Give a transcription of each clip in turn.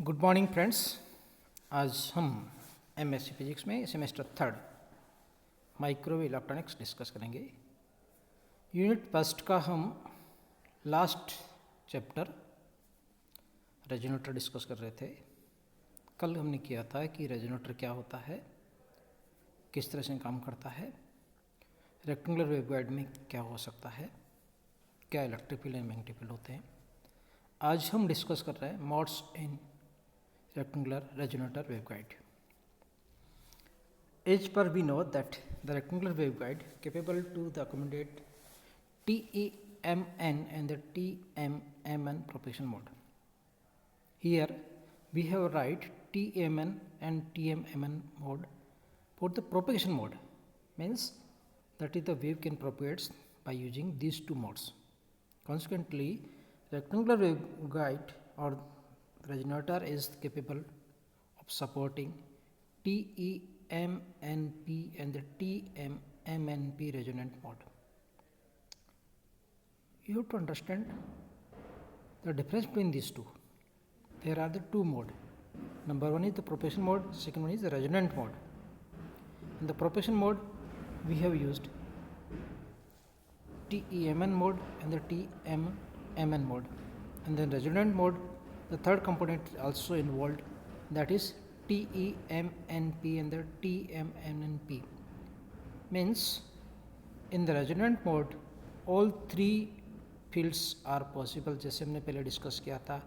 Good morning friends. आज हम MSc physics में सेमेस्टर 3 माइक्रोवेव इलेक्ट्रॉनिक्स डिस्कस करेंगे। यूनिट फर्स्ट का हम लास्ट चैप्टर रेजोनेटर डिस्कस कर रहे थे। कल हमने किया था कि रेजोनेटर क्या होता है, किस तरह से काम करता है, रेक्टेंगुलर वेवगाइड में क्या हो सकता है, क्या electric field and magnetic field होते हैं। आज हम डिस्कस कर रहे हैं modes in rectangular resonator waveguide. As per we know that the rectangular waveguide capable to the accommodate TEMN and the TMMN propagation mode. Here we have write TMN and TMMN mode for the propagation mode, means that is the wave can propagate by using these two modes. Consequently, rectangular waveguide or resonator is capable of supporting TEMNP and the TMMNP resonant mode. You have to understand the difference between these two. There are the two modes. Number one is the propagation mode, second one is the resonant mode. In the propagation mode, we have used TEMN mode and the TMMN mode. And then resonant mode, the third component is also involved, that is TEMNP and the TMMNP. Means in the resonant mode all three fields are possible. जैसे हमने पहले discuss किया था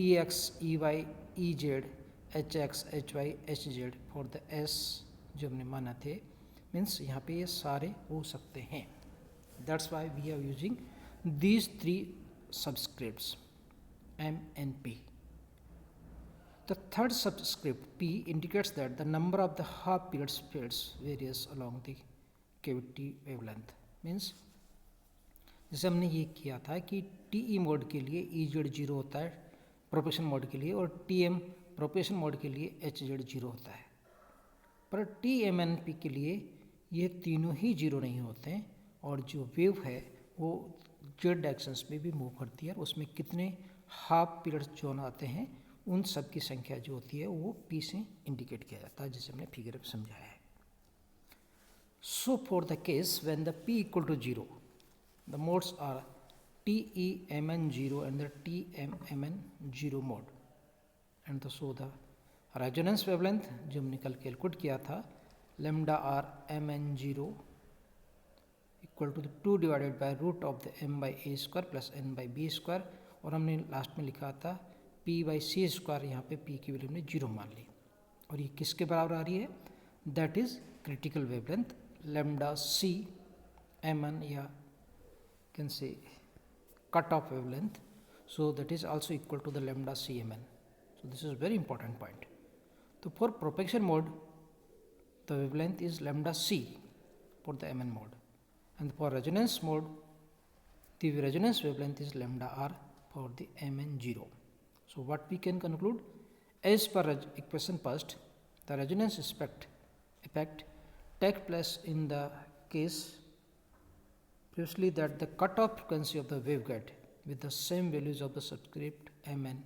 EX, EY, EZ, HX, HY, HZ for the S जो हमने माना थे, means यहाँ पे ये सारे हो सकते हैं. That's why we are using these three subscripts M and P. The third subscript P indicates that the number of the half period fields varies along the cavity wavelength. Means जैसे हमने ये किया था कि TE मोड के लिए EZ 0 होता है प्रोपेगेशन मोड के लिए, और TM प्रोपेगेशन मोड के लिए HZ 0 होता है, पर TMNP के लिए ये तीनों ही 0 नहीं होते हैं, और जो वेव है वो Z डायरेक्शंस में भी मूव करती है, और उसमें कितने हाफ पीरियड जोन आते हैं उन सब की संख्या जो होती है वो P से इंडिकेट किया जाता है, जिसे हमने फिगर में समझाया है. So for the case when the P equal to 0, the modes are TEMN 0 and the TMMN 0 mode. And so the resonance wavelength जो हमने कल कैलकुलेट किया था, lambda R MN 0 equal to 2 divided by root of the m by a square plus n by b square, और हमने last में लिखा था p बाई सी स्क्वायर. यहाँ पे p की वैल्यू हमने 0 मान ली, और ये किसके बराबर आ रही है, that is critical wavelength lambda c mn, या can say cut off wavelength. So that is also equal to the lambda c mn. So this is very important point. तो for propagation mode the wavelength is lambda c for the mn mode, and for resonance mode the resonance wavelength is lambda r for the mn 0. So what we can conclude, as per equation first, the resonance effect takes place in the case previously that the cutoff frequency of the waveguide with the same values of the subscript mn,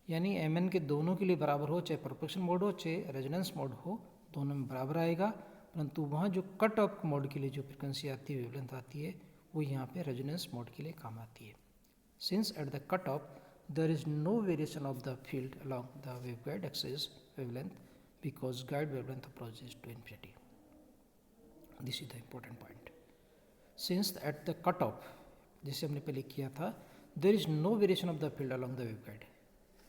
यानी mn के दोनों के लिए बराबर हो, चाहे propagation mode हो चाहे रेजोनेंस मोड हो, दोनों में बराबर आएगा, परंतु वहाँ जो कट ऑफ मोड के लिए जो फ्रिक्वेंसी आती है, वेवलेंथ आती है, वो यहाँ पे रेजोनेंस मोड के लिए काम आती है. Since at the cut off there is no variation of the field along the waveguide axis wavelength because guide wavelength approaches to infinity. This is the important point. Since at the cut off, जैसे हमने पहले किया था, there is no variation of the field along the waveguide,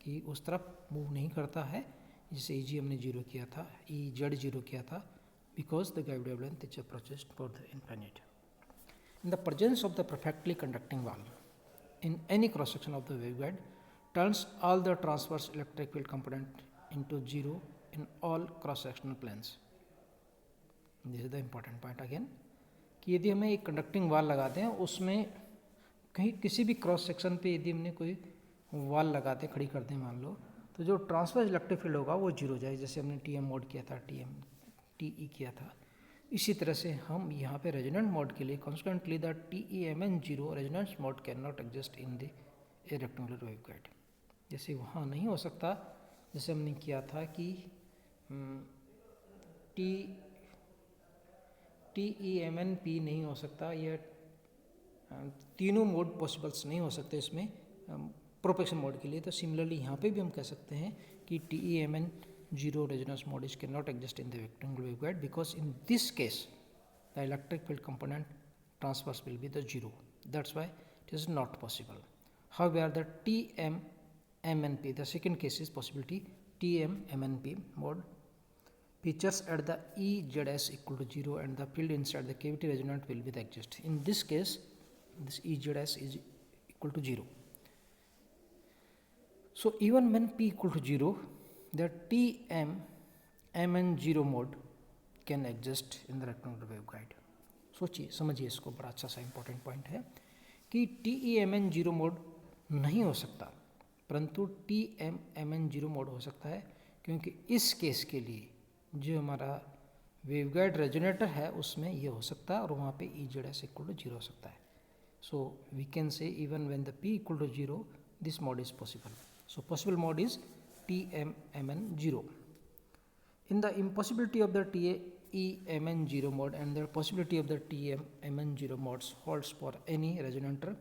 कि उस तरफ move नहीं करता है, जैसे EG हमने 0 किया था, EZ 0 किया था, because the guide wavelength is approaches for the infinite. In the presence of the perfectly conducting wall in any cross section of the waveguide turns all the transverse electric field component into 0 in all cross sectional planes. This is the important point again, कि यदि हमें एक conducting wall लगाते हैं, उसमें कहीं किसी भी क्रॉस सेक्शन पे यदि हमने कोई वॉल लगाते खड़ी करते हैं मान लो, तो जो ट्रांसवर्स इलेक्ट्रिक फील्ड होगा वो 0 जाए. जैसे हमने TM मोड किया था, TE किया था, इसी तरह से हम यहाँ पे रेजोनेंट मोड के लिए constantly the TEMN 0 resonance mode can not exist in the rectangular waveguide. जैसे वहाँ नहीं हो सकता जैसे हमने किया था कि टी TEMNP नहीं हो सकता, यह तीनों मोड पॉसिबल्स नहीं हो सकते इसमें प्रोपेक्शन मोड के लिए। तो सिमिलरली यहाँ पे भी हम कह सकते हैं कि TEMN0 resonance mode is can not exist in the rectangular waveguide because in this case the electric field component transverse will be the 0. That's why it is not possible. However, the TMMNP, the second case is possibility TMMNP mode features at the EZS equal to 0 and the field inside the cavity resonant will be the exist. In this case, this EZS is equal to 0. So even when P equal to 0, the TMMN0 mode can exist in the rectangular waveguide. सोचिए, समझिए इसको, बड़ा अच्छा सा important point है कि TEMN0 mode नहीं हो सकता परंतु TMMN0 मोड हो सकता है, क्योंकि इस केस के लिए जो हमारा वेवगाइड रेजोनेटर है उसमें ये हो सकता है और वहाँ पे EZS इक्वल टू 0 हो सकता है. So we can say even when the P equal to 0 this mode is possible. So possible mode is TMMN0. In the impossibility of the TEMN0 mode and the possibility of the TMMN0 modes holds for any resonator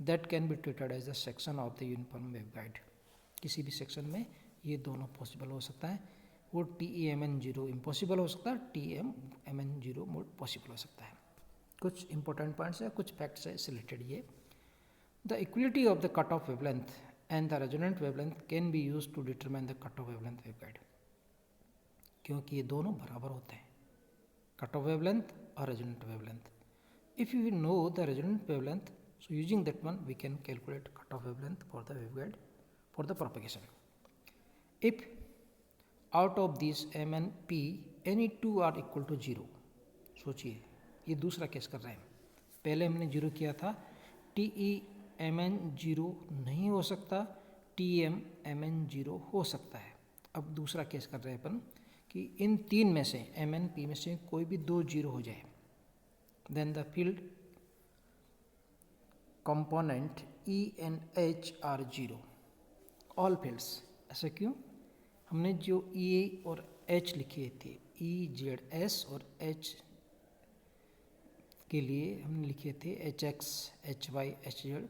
that can be treated as a section of the uniform waveguide. किसी भी section में ये दोनों possible हो सकता है. वो TEMN0 impossible हो सकता है, TMMN0 मोड पॉसिबल हो सकता है. कुछ इंपॉर्टेंट पॉइंट्स है, कुछ फैक्ट्स है इससे रिलेटेड. ये the equality of the cut off wavelength and the resonant wavelength can be use to determine the cut off wavelength waveguide. क्योंकि ये दोनों बराबर होते हैं, कट ऑफ वेवलेंथ और resonant wavelength. If you know the resonant wavelength, so using that one we can calculate cut off wavelength for the waveguide for the propagation. If out of this M and P any two are equal to 0. सोचिए, ये दूसरा case कर रहे हैं. पहले हमने 0 किया था, TEMN0 नहीं हो सकता, TMMN0 हो सकता है. अब दूसरा केस कर रहे हैं अपन कि इन तीन में से MNP में से कोई भी दो 0 हो जाए, then the field component E and H are 0. All fields. ऐसा क्यों? हमने जो E और H लिखे थे, EZS और H के लिए हमने लिखे थे HX, HY, HZ.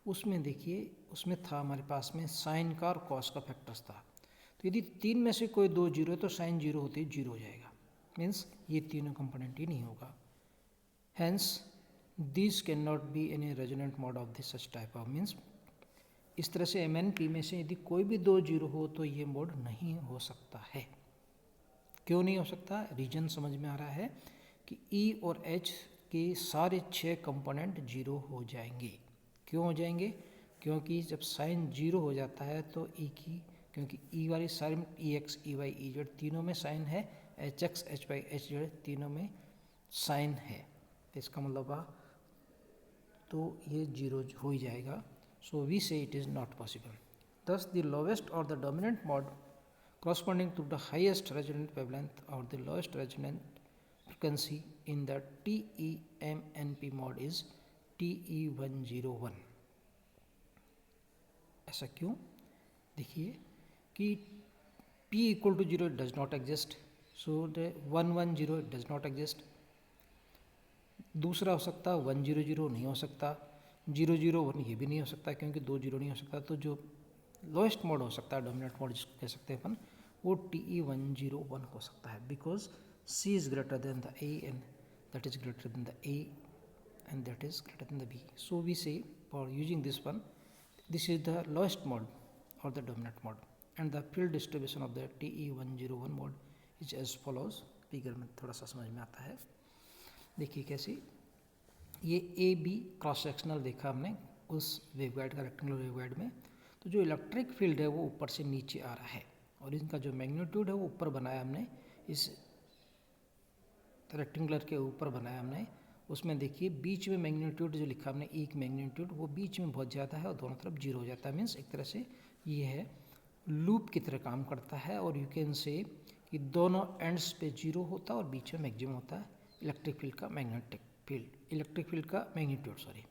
उसमें देखिए, उसमें था हमारे पास में साइन का और कॉस का फैक्टर्स था. तो यदि तीन में से कोई दो 0 है तो साइन 0 होते ही 0 हो जाएगा. मीन्स ये तीनों कंपोनेंट ही नहीं होगा. Hence this can not be any resonant mode of this such type of. Means इस तरह से MNP में से यदि कोई भी दो 0 हो तो ये मोड नहीं हो सकता है. क्यों नहीं हो सकता? रीजन समझ में आ रहा है कि E और H के सारे 6 कंपोनेंट 0 हो जाएंगे. क्यों हो जाएंगे? क्योंकि जब साइन 0 हो जाता है तो E की, क्योंकि E वाली सारी EX, EY, EZ तीनों में साइन है, HX, HY, HZ तीनों में साइन है. तो इसका मतलब तो ये 0 हो ही जाएगा. सो वी से इट इज़ नॉट पॉसिबल. दस द लोवेस्ट और the dominant mode corresponding to the highest resonant wavelength or the lowest resonant frequency in the TEMNP mode is TE101. ऐसा क्यों? देखिए कि P equal to 0 does not exist, so the 110 does not exist. दूसरा हो सकता 100 नहीं हो सकता, 001 ये भी नहीं हो सकता क्योंकि दो 0 नहीं हो सकता. तो जो लोएस्ट मोड हो सकता है, डोमिनेंट मोड जिसको कह सकते हैं अपन, वो TE101 हो सकता है. Because C is greater than the A and that is greater than the A and that is greater than the B. So we say for using this one, this is the lowest mode और the dominant mode and the field distribution of the TE101 mode is as follows. Figure में थोड़ा सा समझ में आता है. देखिए कैसे, ये AB क्रॉस सेक्शनल देखा हमने उस वेवगाइड का, रेक्टेंगुलर वेवगाइड में. तो जो इलेक्ट्रिक फील्ड है वो ऊपर से नीचे आ रहा है और इनका जो मैग्नीट्यूड है वो ऊपर बनाया हमने, इस रेक्टेंगुलर के ऊपर बनाया हमने. उसमें देखिए बीच में मैग्नीट्यूड जो लिखा हमने, एक मैग्नीट्यूड, वो बीच में बहुत ज़्यादा है और दोनों तरफ 0 हो जाता है. मीन्स एक तरह से ये है लूप की तरह काम करता है. और यू कैन से कि दोनों एंड्स पे 0 होता है और बीच में मैक्सिमम होता है इलेक्ट्रिक फील्ड का, मैग्नेटिक फील्ड, इलेक्ट्रिक फील्ड का magnitude, sorry.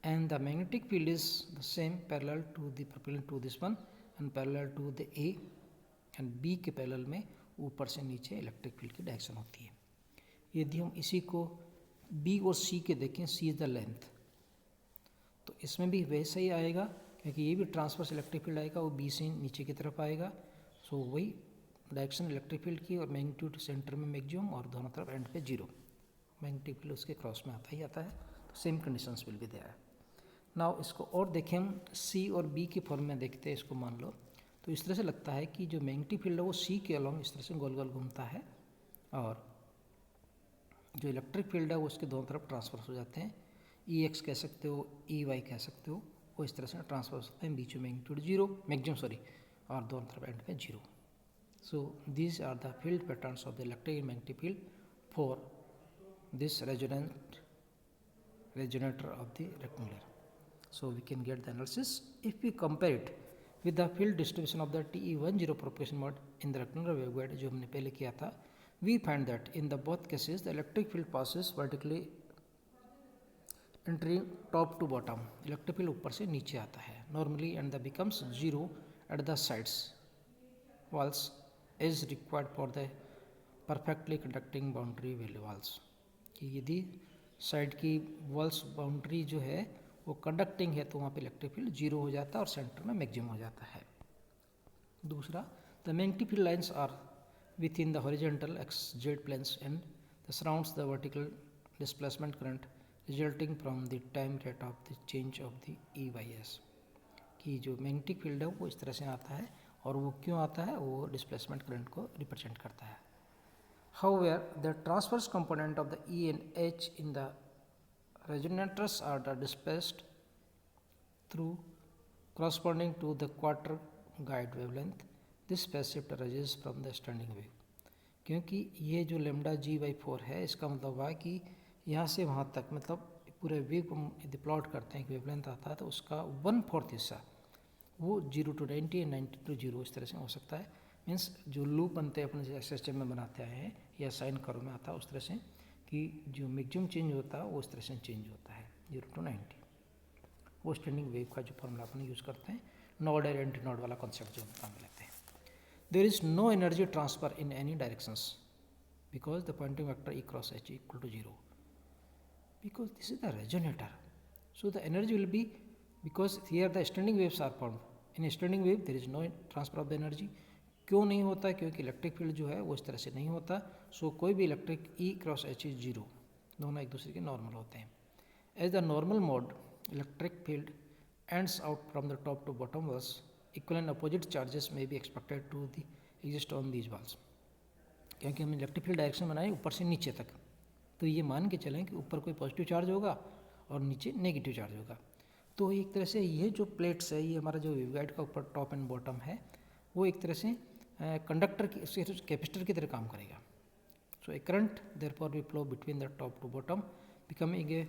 And the magnetic field is the same, parallel to the propellant to this one and parallel to the A and B के पैरेलल में ऊपर से नीचे electric field की direction होती है। यदि हम इसी को बी और सी के देखें, सी इज़ द लेंथ, तो इसमें भी वैसा ही आएगा क्योंकि ये भी ट्रांसवर्स इलेक्ट्रिक फील्ड आएगा, वो बी से नीचे की तरफ आएगा। सो वही डायरेक्शन इलेक्ट्रिक फील्ड की और मैग्नीट्यूड सेंटर में मैक्सिमम और दोनों तरफ एंड पे जीरो, मैग्नेटिक फील्ड उसके क्रॉस में आता ही आता है। तो same conditions will be there. Now इसको और देखें, हम सी और बी के फॉर्म में देखते हैं इसको, मान लो तो इस तरह से लगता है कि जो मैग्नेटिक फील्ड है वो सी के अलॉन्ग इस तरह से गोल गोल घूमता है और जो इलेक्ट्रिक फील्ड है वो उसके दोनों तरफ ट्रांसफर्स हो जाते हैं। ई एक्स कह सकते हो, ई वाई कह सकते हो, वो इस तरह से ट्रांसफर्स होते हैं, बीच में मैग्नीट्यूड जीरो मैक्सिमम और दोनों तरफ एंड पे zero. So these are the field patterns of the electric magnetic field for this resonator of the rectangular. So we can get the analysis if we compare it with the field distribution of the TE10 propagation mode in the rectangular waveguide जो हमने पहले किया था. We find that in the both cases the electric field passes vertically entering top to bottom. Electric field ऊपर से नीचे आता है normally and the becomes zero at the sides walls is required for the perfectly conducting boundary walls. कि यदि side की walls boundary जो है वो कंडक्टिंग है तो वहाँ पे इलेक्ट्रिक फील्ड जीरो हो जाता है और सेंटर में मैक्सिमम हो जाता है। दूसरा, the magnetic field lines are within the horizontal X Z planes and the surrounds the vertical displacement current resulting from the time rate of the change of the E Y S. कि जो magnetic field है वो इस तरह से आता है और वो क्यों आता है, वो डिस्प्लेसमेंट करंट को रिप्रेजेंट करता है। However, the transverse component of the E and H in the resonators are displaced through corresponding to the quarter guide wavelength. This phase shift arises from the standing wave. क्योंकि ये जो lambda ji by 4 है, इसका मतलब हुआ कि यहाँ से वहाँ तक मतलब पूरे वेव को यदि प्लॉट करते हैं, वेवलेंथ आता है तो उसका 1/4 हिस्सा वो 0 to 90 और 90 to 0 इस तरह से हो सकता है। मीन्स जो लूप बनते हैं अपने SHM में बनाते आए हैं या साइन कर्व में आता है उस तरह से कि जो मैक्सिमम चेंज होता है वो उस तरह से चेंज होता है 0 to 90। वो स्टैंडिंग वेव का जो फॉर्मूला अपन यूज़ करते हैं, नोड और एंटी नोड वाला कॉन्सेप्ट जो हम काम में लेते हैं। There is no energy transfer in any directions because the Poynting vector E cross H equal to 0 because this is the resonator. So the energy will be, because here the standing waves are formed. In a standing wave there is no transfer of the energy. क्यों नहीं होता? क्योंकि electric field जो है वो इस तरह से नहीं होता। सो कोई भी electric E cross H is zero, दोनों एक दूसरे के नॉर्मल होते हैं। As the normal mode electric field ends out from the top to bottom walls, equal and opposite charges में be expected to the exist on these walls. क्योंकि हमने electric field direction बनाई ऊपर से नीचे तक, तो ये मान के चलें कि ऊपर कोई पॉजिटिव चार्ज होगा और नीचे नेगेटिव चार्ज होगा। तो एक तरह से ये जो प्लेट्स है, ये हमारा जो वेवगाइड का ऊपर टॉप एंड बॉटम है, वो एक तरह से कंडक्टर की कैपेसिटर की तरह काम करेगा। So a current therefore we flow between the top to bottom becoming a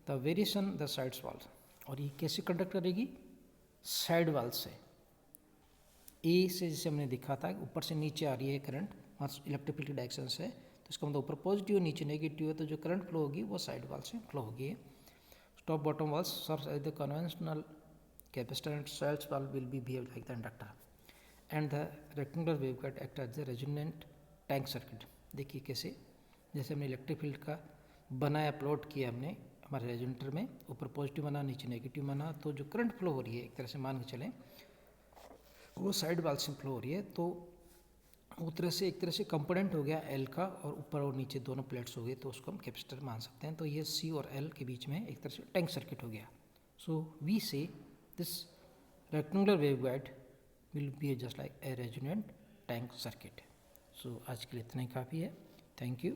the variation the sides walls. और ये कैसे कंडक्ट करेगी? साइड वॉल से। ए से जैसे हमने दिखा था ऊपर से नीचे आ रही है करंट, वहाँ इलेक्ट्रिक फील्ड डायरेक्शन से, तो इसका मतलब ऊपर पॉजिटिव नीचे नेगेटिव है, तो जो करंट फ्लो होगी वो साइड वॉल से फ्लो होगी। Top bottom walls serves as the conventional capacitor and sides wall will be behave like the inductor and the rectangular waveguide act as the resonant tank circuit. देखिए कैसे, जैसे हमने electric field का बनाया, plot किया हमने हमारे रेजोनेटर में, ऊपर पॉजिटिव बना नीचे नेगेटिव बना, तो जो करंट फ्लो हो रही है एक तरह से मान के चलें वो साइड वॉल से फ्लो हो रही है। तो उस तरह से एक तरह से कंपोनेंट हो गया एल का, और ऊपर और नीचे दोनों प्लेट्स हो गए, तो उसको हम कैपेसिटर मान सकते हैं। तो ये सी और एल के बीच में एक तरह से टैंक सर्किट हो गया। सो वी से this rectangular waveguide will be just like a resonant tank circuit. So आज के लिए इतना ही काफ़ी है। Thank you.